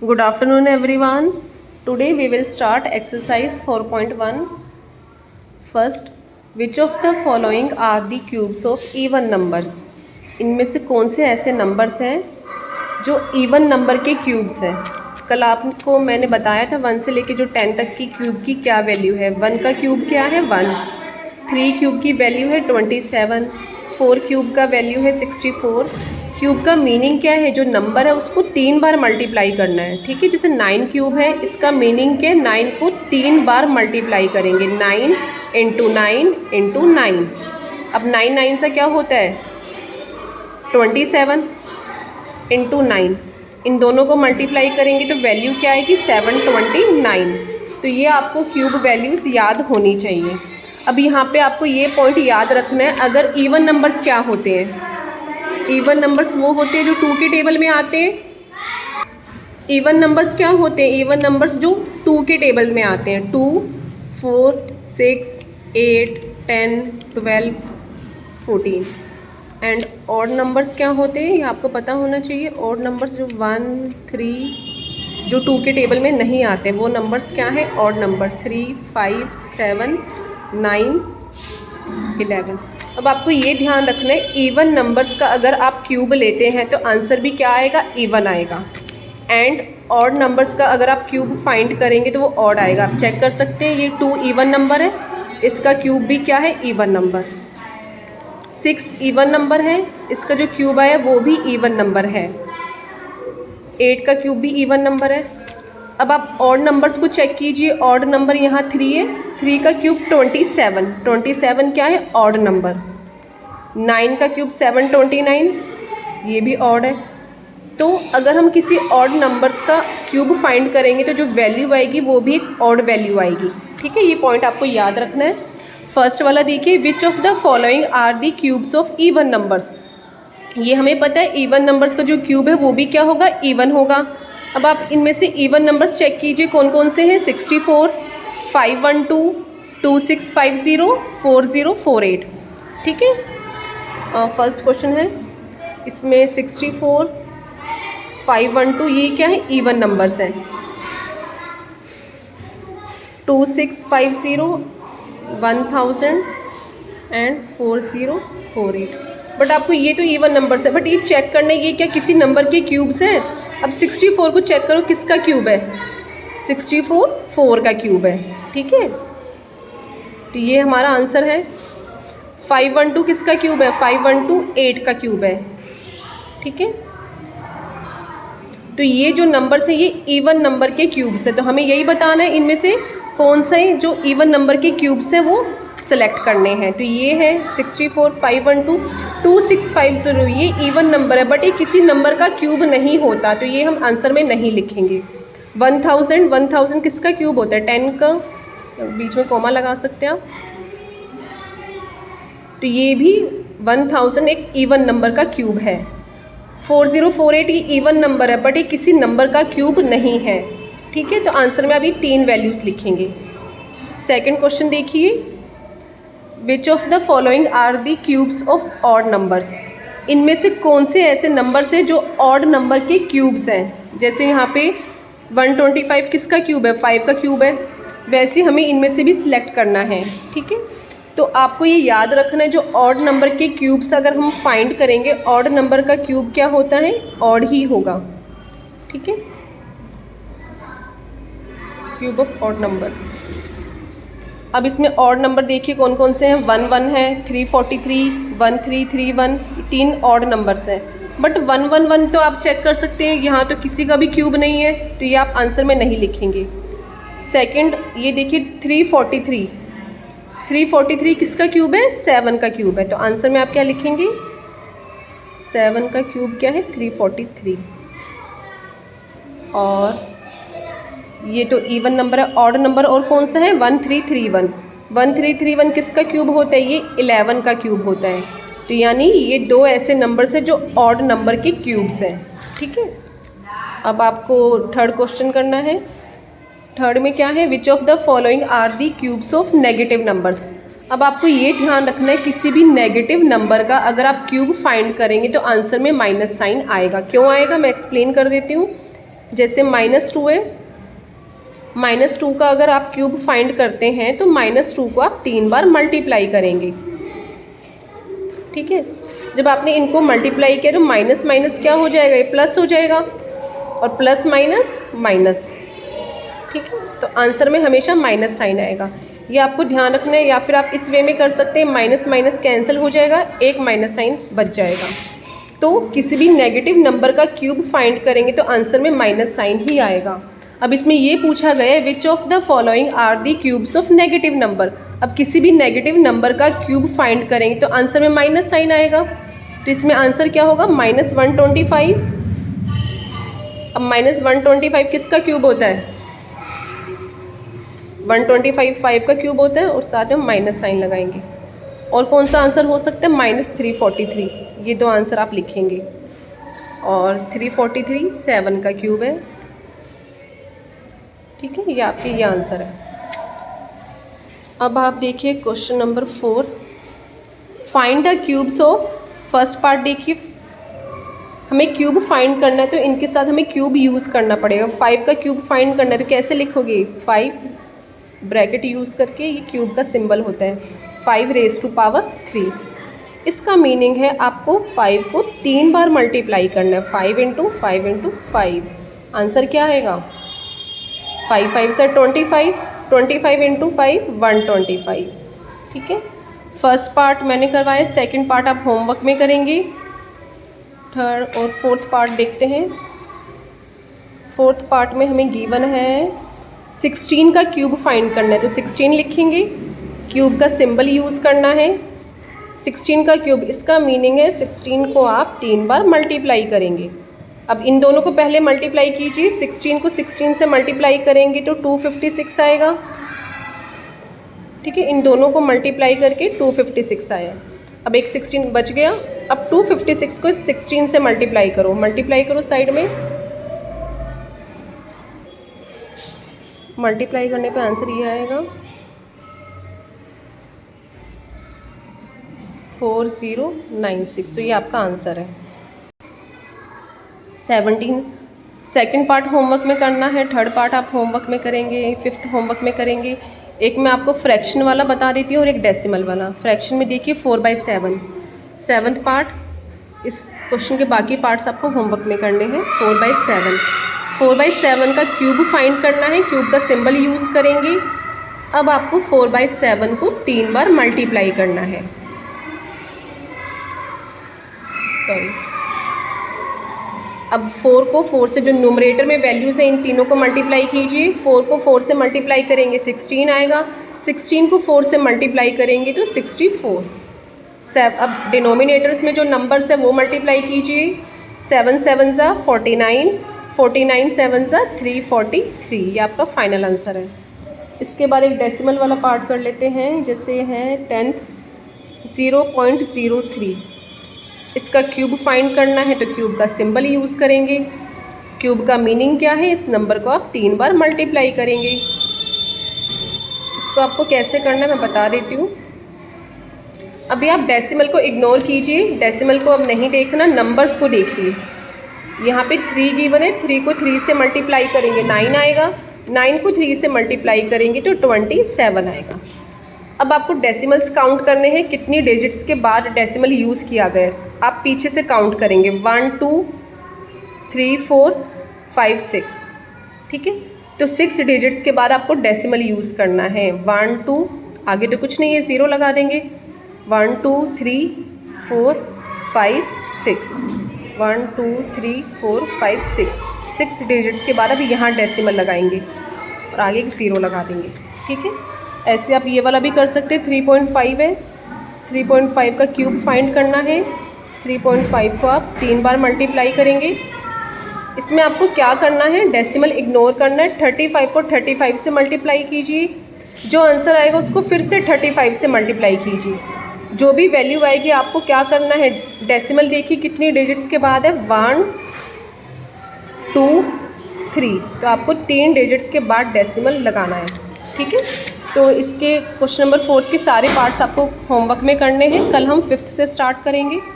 Good afternoon, everyone. Today we will start exercise 4.1. First, which of the following are the cubes of even numbers? इनमें से कौन से ऐसे numbers हैं जो इवन नंबर के क्यूब्स हैं? कल आपको मैंने बताया था 1 से लेके जो 10 तक की क्यूब की क्या वैल्यू है. 1 का क्यूब क्या है 1, 3 क्यूब की वैल्यू है 27, 4 क्यूब का वैल्यू है 64. क्यूब का मीनिंग क्या है, जो नंबर है उसको 3 बार मल्टीप्लाई करना है. ठीक है, जैसे 9 क्यूब है, इसका मीनिंग क्या है, 9 को 3 बार मल्टीप्लाई करेंगे. 9 इंटू 9 इंटू 9. अब 9 9 से क्या होता है 27 इंटू 9. इन दोनों को मल्टीप्लाई करेंगे तो वैल्यू क्या आएगी 729. तो ये आपको क्यूब वैल्यूज़ याद होनी चाहिए. अब यहाँ पे आपको ये पॉइंट याद रखना है, अगर इवन नंबर्स क्या होते हैं. इवन नंबर्स वो होते हैं जो 2 के टेबल में आते हैं. इवन नंबर्स क्या होते हैं, इवन नंबर्स जो 2 के टेबल में आते हैं. 2, 4, 6, 8, 10, 12, 14. एंड ऑड नंबर्स क्या होते हैं, ये आपको पता होना चाहिए. ऑड नंबर्स जो 1, 3 जो 2 के टेबल में नहीं आते, वो नंबर्स क्या है ऑड नंबर्स. 3, 5, 7, 9, 11. अब आपको ये ध्यान रखना है, इवन नंबर्स का अगर आप क्यूब लेते हैं तो आंसर भी क्या आएगा इवन आएगा. एंड ऑड नंबर्स का अगर आप क्यूब फाइंड करेंगे तो वो ऑड आएगा. आप चेक कर सकते हैं, ये 2 इवन नंबर है, इसका क्यूब भी क्या है इवन नंबर. 6 इवन नंबर है, इसका जो क्यूब आया वो भी इवन नंबर है. 8 का क्यूब भी इवन नंबर है. अब आप ऑड नंबर्स को चेक कीजिए. ऑड नंबर यहाँ 3 है, 3 का क्यूब 27. 27 क्या है ऑड नंबर. 9 का क्यूब 729, ये भी ऑड है. तो अगर हम किसी ऑड नंबर्स का क्यूब फाइंड करेंगे तो जो वैल्यू आएगी वो भी एक ऑड वैल्यू आएगी. ठीक है, ये पॉइंट आपको याद रखना है. फर्स्ट वाला देखिए, which of the following are the cubes of even numbers. ये हमें पता है इवन नंबर्स का जो क्यूब है वो भी क्या होगा इवन होगा. अब आप इनमें से इवन नंबर्स चेक कीजिए कौन कौन से हैं. 64, 512, 2650, 4048. ठीक है, फर्स्ट क्वेश्चन है इसमें 64, 512 ये क्या है इवन नंबर्स हैं. 2650, 1000 एंड 4048. बट आपको ये तो इवन नंबर्स है, बट ये चेक करना है ये क्या किसी नंबर के क्यूब्स हैं. अब 64 को चेक करो किसका क्यूब है. 64 4 का क्यूब है. ठीक है, तो ये हमारा आंसर है. 512 किसका क्यूब है, 512 8 का क्यूब है. ठीक है, तो ये जो नंबर्स हैं ये इवन नंबर के क्यूब्स है. तो हमें यही बताना है इनमें से कौन सा है जो इवन नंबर के क्यूब्स हैं वो सेलेक्ट करने हैं. तो ये है 64, 512, 2650. ये इवन नंबर है बट ये किसी नंबर का क्यूब नहीं होता, तो ये हम आंसर में नहीं लिखेंगे. 1000 किसका क्यूब होता है 10 का, बीच में कॉमा लगा सकते हैं आप. तो ये भी 1000 एक इवन नंबर का क्यूब है. 4048 ये इवन नंबर है बट ये किसी नंबर का क्यूब नहीं है. ठीक है, तो आंसर में अभी 3 वैल्यूज़ लिखेंगे. सेकंड क्वेश्चन देखिए, which of the following are the cubes of odd numbers. इनमें से कौन से ऐसे नंबर्स हैं जो ऑड नंबर के क्यूब्स हैं. जैसे यहाँ पे 125 किसका क्यूब है 5 का क्यूब है, वैसे हमें इनमें से भी सिलेक्ट करना है. ठीक है, तो आपको ये याद रखना है जो ऑड नंबर के क्यूब्स अगर हम फाइंड करेंगे, ऑड नंबर का क्यूब क्या होता है ऑड ही होगा. ठीक है, क्यूब ऑफ ऑड नंबर. अब इसमें ऑड नंबर देखिए कौन कौन से हैं. 1 1 है, 343, 1331, 3 ऑड नंबर्स हैं. बट 1 1 1 तो आप चेक कर सकते हैं, यहाँ तो किसी का भी क्यूब नहीं है, तो ये आप आंसर में नहीं लिखेंगे. सेकंड ये देखिए 343, 343 किसका क्यूब है 7 का क्यूब है, तो आंसर में आप क्या लिखेंगे 7 का क्यूब क्या है 343. और ये तो इवन नंबर है. ऑड नंबर और कौन सा है 1331. 1331 किसका क्यूब होता है, ये 11 का क्यूब होता है. तो यानी ये 2 ऐसे नंबर्स हैं जो ऑड नंबर के क्यूब्स हैं. ठीक है, अब आपको थर्ड क्वेश्चन करना है. थर्ड में क्या है, which of the following are the cubes of negative numbers. अब आपको ये ध्यान रखना है किसी भी नेगेटिव नंबर का अगर आप क्यूब फाइंड करेंगे तो आंसर में माइनस साइन आएगा. क्यों आएगा मैं एक्सप्लेन कर देती हूँ. जैसे -2 है, -2 का अगर आप क्यूब फाइंड करते हैं तो -2 को आप 3 बार मल्टीप्लाई करेंगे। ठीक है, जब आपने इनको मल्टीप्लाई किया तो माइनस माइनस क्या हो जाएगा, ये प्लस हो जाएगा, और प्लस माइनस माइनस। ठीक है, तो आंसर में हमेशा माइनस साइन आएगा, ये आपको ध्यान रखना है। या फिर आप इस वे में कर सकते हैं, माइनस माइनस कैंसिल हो जाएगा, एक माइनस साइन बच जाएगा। तो किसी भी नेगेटिव नंबर का क्यूब फाइंड करेंगे तो आंसर में माइनस साइन ही आएगा। अब इसमें ये पूछा गया है which of the following are the cubes of negative number. अब किसी भी नेगेटिव नंबर का क्यूब फाइंड करेंगे तो आंसर में माइनस साइन आएगा, तो इसमें आंसर क्या होगा, -125। अब -125 किसका क्यूब होता है, 125 5 का क्यूब होता है, और साथ में माइनस साइन लगाएंगे। और कौन सा आंसर हो सकता है, -343। ये दो आंसर आप लिखेंगे। और 343 7 का क्यूब है। ठीक है, ये आपके ये आंसर है। अब आप देखिए question number 4, find the cubes of, first part देखिए, हमें क्यूब फाइंड करना है तो इनके साथ हमें क्यूब यूज़ करना पड़ेगा। 5 का क्यूब फाइंड करना है तो कैसे लिखोगे, 5 ब्रैकेट यूज़ करके, ये क्यूब का सिंबल होता है, 5 raised to power 3। इसका मीनिंग है आपको 5 को 3 बार मल्टीप्लाई करना है, 5 × 5 × 5। आंसर क्या आएगा, 5 5 से 25, 25 × 5 125। ठीक है, फर्स्ट पार्ट मैंने करवाया, सेकंड पार्ट आप होमवर्क में करेंगे। थर्ड और फोर्थ पार्ट देखते हैं। फोर्थ पार्ट में हमें गिवन है 16 का क्यूब फाइंड करना है, तो 16 लिखेंगे, क्यूब का सिंबल यूज़ करना है। 16 का क्यूब, इसका मीनिंग है 16 को आप 3 बार मल्टीप्लाई करेंगे। अब इन दोनों को पहले मल्टीप्लाई कीजिए, 16 को 16 से मल्टीप्लाई करेंगे तो 256 आएगा। ठीक है, इन दोनों को मल्टीप्लाई करके 256 आया। अब एक 16 बच गया, अब 256 को 16 से मल्टीप्लाई करो साइड में। मल्टीप्लाई करने पे आंसर ये आएगा 4096, तो ये आपका आंसर है। 17 सेकंड पार्ट होमवर्क में करना है, थर्ड पार्ट आप होमवर्क में करेंगे, फिफ्थ होमवर्क में करेंगे। एक मैं आपको फ्रैक्शन वाला बता देती हूँ और एक डेसिमल वाला। फ्रैक्शन में देखिए 4/7, सेवन्थ पार्ट। इस क्वेश्चन के बाकी पार्ट्स आपको होमवर्क में करने हैं। 4/7, 4/7 का क्यूब फाइंड करना है, क्यूब का सिंबल यूज़ करेंगे। अब आपको 4/7 को 3 बार मल्टीप्लाई करना है। अब 4 को 4 से, जो न्यूमरेटर में वैल्यूज़ हैं, इन तीनों को मल्टीप्लाई कीजिए। 4 को 4 से मल्टीप्लाई करेंगे 16 आएगा, 16 को 4 से मल्टीप्लाई करेंगे तो 64। अब डिनोमिनेटर्स में जो नंबर्स है वो मल्टीप्लाई कीजिए। 7 7 ज़ा 49, 49 7 ज़ा 343, ये आपका फाइनल आंसर है। इसके बाद एक डेसिमल वाला पार्ट कर लेते हैं, जैसे है 10th 0.03। इसका क्यूब फाइंड करना है तो क्यूब का सिंबल यूज़ करेंगे। क्यूब का मीनिंग क्या है, इस नंबर को आप 3 बार मल्टीप्लाई करेंगे। इसको आपको कैसे करना है मैं बता देती हूँ। अभी आप डेसिमल को इग्नोर कीजिए, डेसिमल को अब नहीं देखना, नंबर्स को देखिए। यहाँ पे 3 गिवन है, 3 को 3 से मल्टीप्लाई करेंगे 9 आएगा, 9 को 3 से मल्टीप्लाई करेंगे तो 27 आएगा। अब आपको डेसिमल्स काउंट करने हैं, कितनी डिजिट्स के बाद डेसिमल यूज़ किया गया, आप पीछे से काउंट करेंगे 1 2 3 4 5 6। ठीक है, तो 6 डिजिट्स के बाद आपको डेसिमल यूज़ करना है। 1 2, आगे तो कुछ नहीं है, 0 लगा देंगे। 1 2 3 4 5 6, 1 2 3 4 5 6, 6 डिजिट्स के बाद अभी यहाँ डेसिमल लगाएंगे और आगे 0 लगा देंगे। ठीक है, ऐसे आप ये वाला भी कर सकते हैं। 3.5 है, 3.5 का क्यूब फाइंड करना है। 3.5 को आप 3 बार मल्टीप्लाई करेंगे। इसमें आपको क्या करना है, डेसिमल इग्नोर करना है। 35 को 35 से मल्टीप्लाई कीजिए, जो आंसर आएगा उसको फिर से 35 से मल्टीप्लाई कीजिए। जो भी वैल्यू आएगी आपको क्या करना है, डेसिमल देखिए कितनी डिजिट्स के बाद है, 1 2 3, तो आपको 3 डिजिट्स के बाद डेसिमल लगाना है। ठीक है, तो इसके क्वेश्चन नंबर 4 के सारे पार्ट्स आपको होमवर्क में करने हैं। कल हम 5th से स्टार्ट करेंगे।